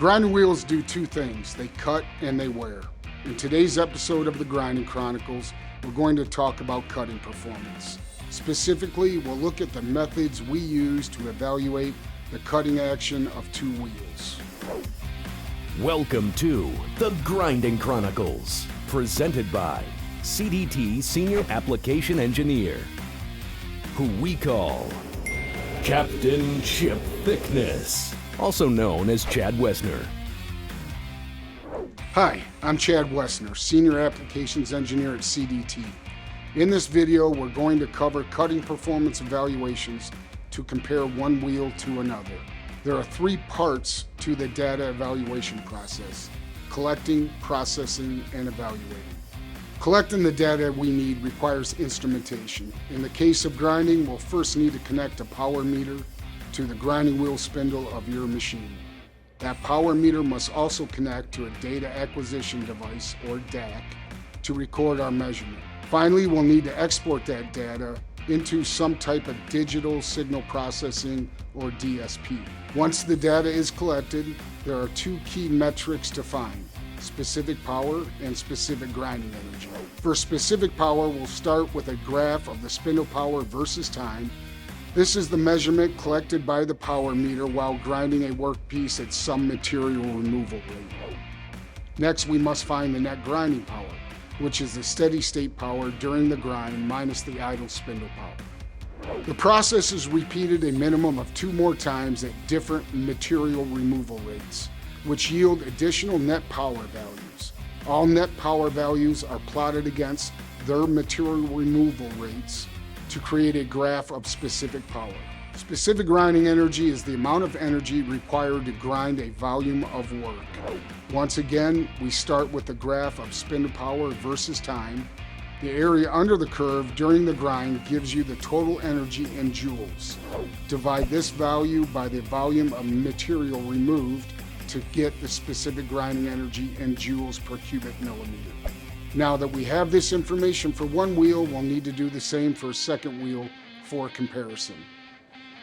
Grinding wheels do two things: they cut and they wear. In today's episode of the Grinding Chronicles, we're going to talk about cutting performance. Specifically, we'll look at the methods we use to evaluate the cutting action of two wheels. Welcome to the Grinding Chronicles, presented by CDT Senior Application Engineer, who we call Captain Chip Thickness, also known as Chad Wesner. Hi, I'm Chad Wesner, Senior Applications Engineer at CDT. In this video, we're going to cover cutting performance evaluations to compare one wheel to another. There are three parts to the data evaluation process: collecting, processing, and evaluating. Collecting the data we need requires instrumentation. In the case of grinding, we'll first need to connect a power meter to the grinding wheel spindle of your machine. That power meter must also connect to a data acquisition device, or DAC, to record our measurement. Finally, we'll need to export that data into some type of digital signal processing, or DSP. Once the data is collected, there are two key metrics to find: specific power and specific grinding energy. For specific power, we'll start with a graph of the spindle power versus time. This is the measurement collected by the power meter while grinding a workpiece at some material removal rate. Next, we must find the net grinding power, which is the steady state power during the grind minus the idle spindle power. The process is repeated a minimum of 2 more times at different material removal rates, which yield additional net power values. All net power values are plotted against their material removal rates to create a graph of specific power. Specific grinding energy is the amount of energy required to grind a volume of work. Once again, we start with the graph of spindle power versus time. The area under the curve during the grind gives you the total energy in joules. Divide this value by the volume of material removed to get the specific grinding energy in joules per cubic millimeter. Now that we have this information for one wheel, we'll need to do the same for a second wheel for comparison.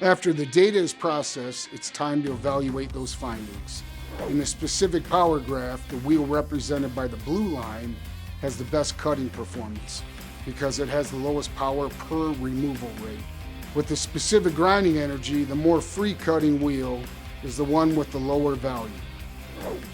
After the data is processed, it's time to evaluate those findings. In the specific power graph, the wheel represented by the blue line has the best cutting performance because it has the lowest power per removal rate. With the specific grinding energy, the more free cutting wheel is the one with the lower value.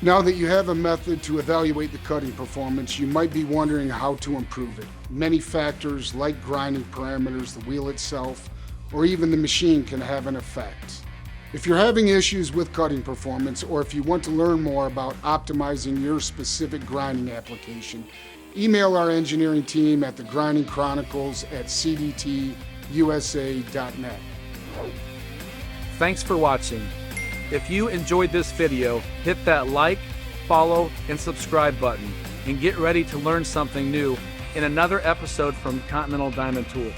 Now that you have a method to evaluate the cutting performance, you might be wondering how to improve it. Many factors like grinding parameters, the wheel itself, or even the machine can have an effect. If you're having issues with cutting performance, or if you want to learn more about optimizing your specific grinding application, email our engineering team at the Grinding Chronicles at cdtusa.net. Thanks for watching. If you enjoyed this video, hit that like, follow, and subscribe button, and get ready to learn something new in another episode from Continental Diamond Tool.